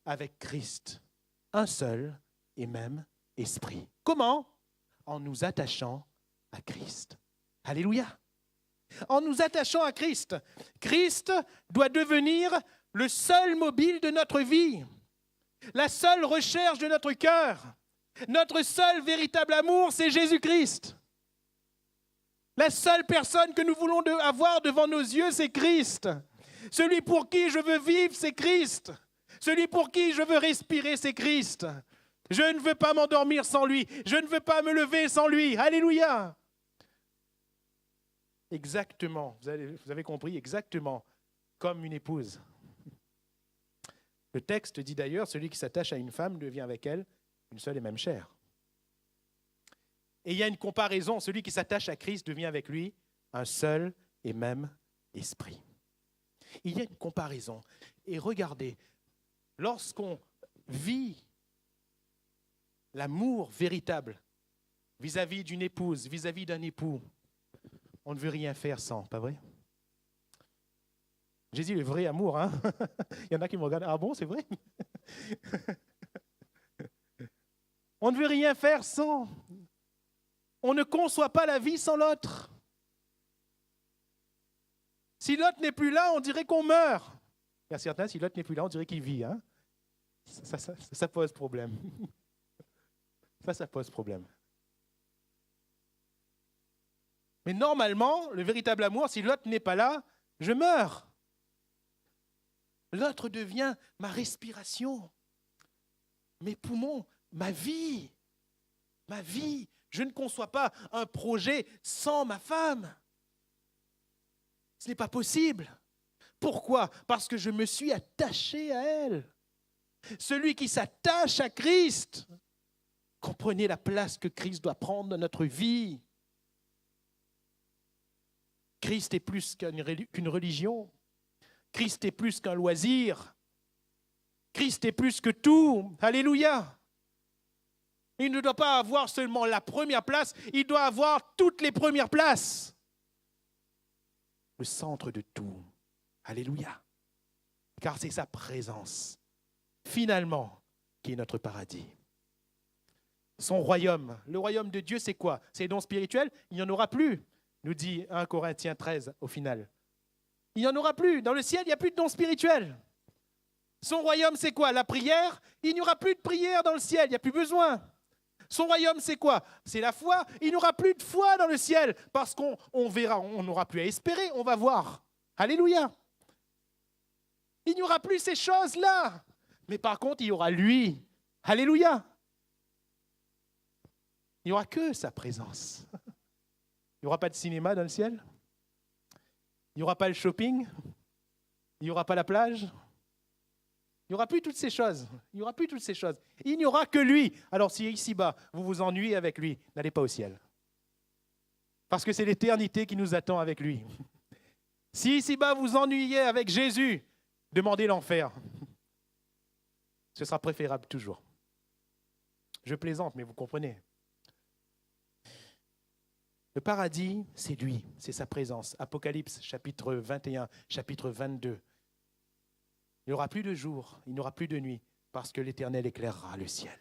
avec Christ un seul et même esprit. Comment? En nous attachant à Christ. Alléluia. En nous attachant à Christ. Christ doit devenir le seul mobile de notre vie, la seule recherche de notre cœur. Notre seul véritable amour, c'est Jésus-Christ. La seule personne que nous voulons avoir devant nos yeux, c'est Christ. Celui pour qui je veux vivre, c'est Christ. Celui pour qui je veux respirer, c'est Christ. Je ne veux pas m'endormir sans lui. Je ne veux pas me lever sans lui. Alléluia. Exactement, vous avez compris, exactement comme une épouse. Le texte dit d'ailleurs, celui qui s'attache à une femme devient avec elle une seule et même chair. Et il y a une comparaison. Celui qui s'attache à Christ devient avec lui un seul et même esprit. Il y a une comparaison. Et regardez, lorsqu'on vit l'amour véritable vis-à-vis d'une épouse, vis-à-vis d'un époux, on ne veut rien faire sans, pas vrai? Jésus, le vrai amour, hein? Il y en a qui me regardent, ah bon, c'est vrai? On ne veut rien faire sans. On ne conçoit pas la vie sans l'autre. Si l'autre n'est plus là, on dirait qu'on meurt. Il y a certains, si l'autre n'est plus là, on dirait qu'il vit. Hein? Ça pose problème. Ça pose problème. Mais normalement, le véritable amour, si l'autre n'est pas là, je meurs. L'autre devient ma respiration, mes poumons, ma vie. Ma vie. Je ne conçois pas un projet sans ma femme. Ce n'est pas possible. Pourquoi? Parce que je me suis attaché à elle. Celui qui s'attache à Christ, comprenez la place que Christ doit prendre dans notre vie. Christ est plus qu'une religion. Christ est plus qu'un loisir. Christ est plus que tout. Alléluia. Il ne doit pas avoir seulement la première place, il doit avoir toutes les premières places. Le centre de tout. Alléluia. Car c'est sa présence, finalement, qui est notre paradis. Son royaume, le royaume de Dieu, c'est quoi? C'est les dons spirituels? Il n'y en aura plus, nous dit 1 Corinthiens 13 au final. Il n'y en aura plus. Dans le ciel, il n'y a plus de dons spirituels. Son royaume, c'est quoi? La prière? Il n'y aura plus de prière dans le ciel, il n'y a plus besoin. Son royaume, c'est quoi? C'est la foi. Il n'y aura plus de foi dans le ciel parce qu'on verra, on n'aura plus à espérer, on va voir. Alléluia. Il n'y aura plus ces choses-là. Mais par contre, il y aura lui. Alléluia. Il n'y aura que sa présence. Il n'y aura pas de cinéma dans le ciel. Il n'y aura pas le shopping. Il n'y aura pas la plage. Il n'y aura plus toutes ces choses. Il n'y aura plus toutes ces choses. Il n'y aura que lui. Alors si ici-bas, vous vous ennuyez avec lui, n'allez pas au ciel. Parce que c'est l'éternité qui nous attend avec lui. Si ici-bas, vous vous ennuyez avec Jésus, demandez l'enfer. Ce sera préférable toujours. Je plaisante, mais vous comprenez. Le paradis, c'est lui, c'est sa présence. Apocalypse, chapitre 21, chapitre 22. Il n'y aura plus de jour, il n'y aura plus de nuit, parce que l'Éternel éclairera le ciel.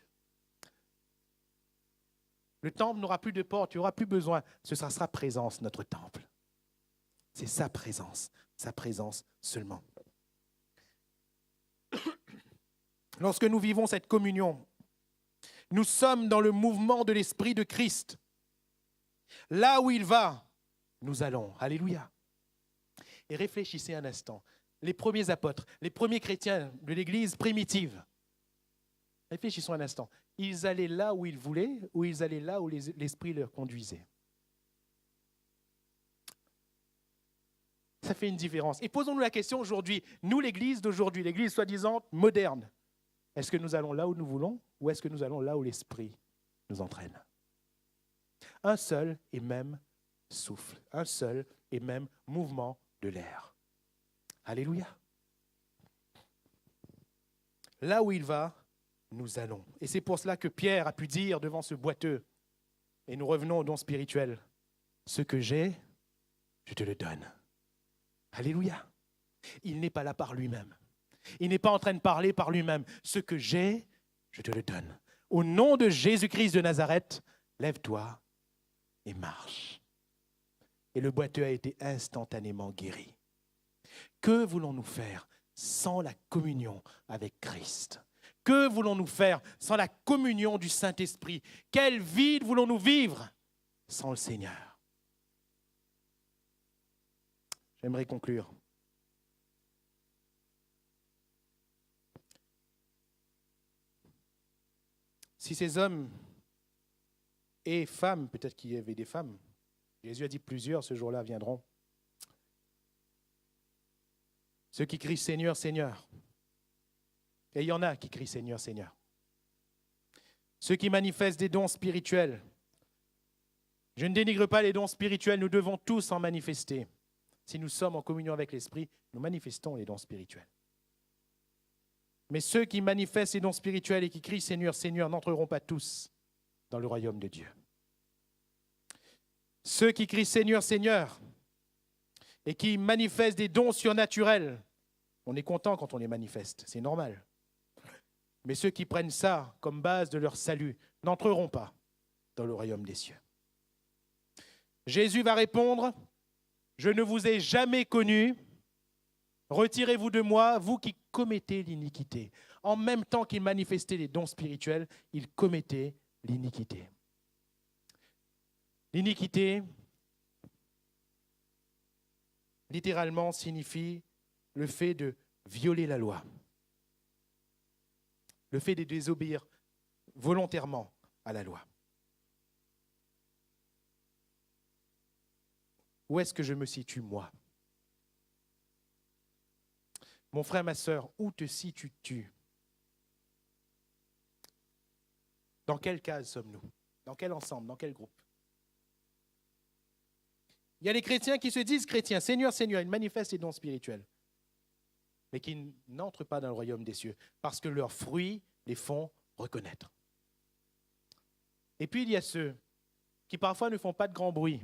Le temple n'aura plus de porte, il n'y aura plus besoin. Ce sera sa présence, notre temple. C'est sa présence seulement. Lorsque nous vivons cette communion, nous sommes dans le mouvement de l'Esprit de Christ. Là où il va, nous allons. Alléluia. Et réfléchissez un instant. Les premiers apôtres, les premiers chrétiens de l'Église primitive, réfléchissons un instant. Ils allaient là où ils voulaient ou ils allaient là où l'Esprit leur conduisait? Ça fait une différence. Et posons-nous la question aujourd'hui, nous l'Église d'aujourd'hui, l'Église soi-disant moderne, est-ce que nous allons là où nous voulons ou est-ce que nous allons là où l'Esprit nous entraîne? Un seul et même souffle, un seul et même mouvement de l'air. Alléluia. Là où il va, nous allons. Et c'est pour cela que Pierre a pu dire devant ce boiteux, et nous revenons au don spirituel, ce que j'ai, je te le donne. Alléluia. Il n'est pas là par lui-même. Il n'est pas en train de parler par lui-même. Ce que j'ai, je te le donne. Au nom de Jésus-Christ de Nazareth, lève-toi et marche. Et le boiteux a été instantanément guéri. Que voulons-nous faire sans la communion avec Christ? Que voulons-nous faire sans la communion du Saint-Esprit? Quelle vie voulons-nous vivre sans le Seigneur? J'aimerais conclure. Si ces hommes et femmes, peut-être qu'il y avait des femmes, Jésus a dit plusieurs ce jour-là viendront, ceux qui crient Seigneur, Seigneur. Et il y en a qui crient Seigneur, Seigneur. Ceux qui manifestent des dons spirituels, Je ne dénigre pas les dons spirituels, nous devons tous en manifester. Si nous sommes en communion avec l'Esprit, nous manifestons les dons spirituels. Mais ceux qui manifestent les dons spirituels et qui crient « Seigneur, Seigneur » n'entreront pas tous dans le royaume de Dieu. Ceux qui crient « Seigneur, Seigneur » et qui manifestent des dons surnaturels, on est content quand on les manifeste, c'est normal. Mais ceux qui prennent ça comme base de leur salut n'entreront pas dans le royaume des cieux. Jésus va répondre « Je ne vous ai jamais connu. Retirez-vous de moi, vous qui commettez l'iniquité. » En même temps qu'il manifestait les dons spirituels, il commettait l'iniquité. L'iniquité, littéralement, signifie le fait de violer la loi, le fait de désobéir volontairement à la loi. Où est-ce que je me situe, moi ? Mon frère, ma sœur, où te situes-tu ? Dans quelle case sommes-nous ? Dans quel ensemble ? Dans quel groupe ? Il y a les chrétiens qui se disent chrétiens, Seigneur, Seigneur, ils manifestent les dons spirituels, mais qui n'entrent pas dans le royaume des cieux, parce que leurs fruits les font reconnaître. Et puis il y a ceux qui parfois ne font pas de grand bruit,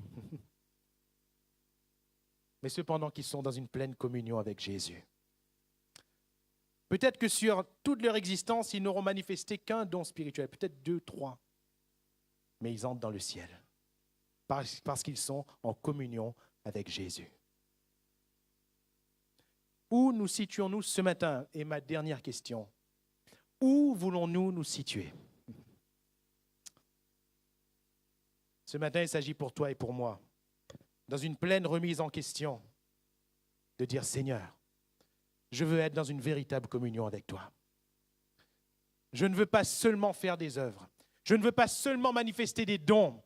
mais cependant qui sont dans une pleine communion avec Jésus. Peut-être que sur toute leur existence, ils n'auront manifesté qu'un don spirituel, peut-être 2, 3, mais ils entrent dans le ciel, parce qu'ils sont en communion avec Jésus. Où nous situons-nous ce matin ? Et ma dernière question, où voulons-nous nous situer ? Ce matin, il s'agit pour toi et pour moi, dans une pleine remise en question, de dire « Seigneur, je veux être dans une véritable communion avec toi. Je ne veux pas seulement faire des œuvres, je ne veux pas seulement manifester des dons,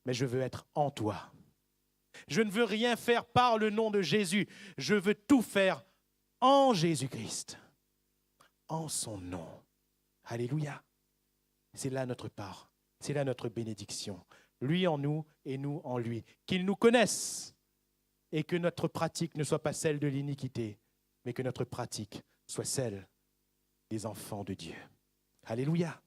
mais je veux être en toi. Je ne veux rien faire par le nom de Jésus, je veux tout faire en Jésus-Christ, en son nom. » Alléluia. C'est là notre part, c'est là notre bénédiction. Lui en nous et nous en lui. Qu'il nous connaisse et que notre pratique ne soit pas celle de l'iniquité, mais que notre pratique soit celle des enfants de Dieu. Alléluia.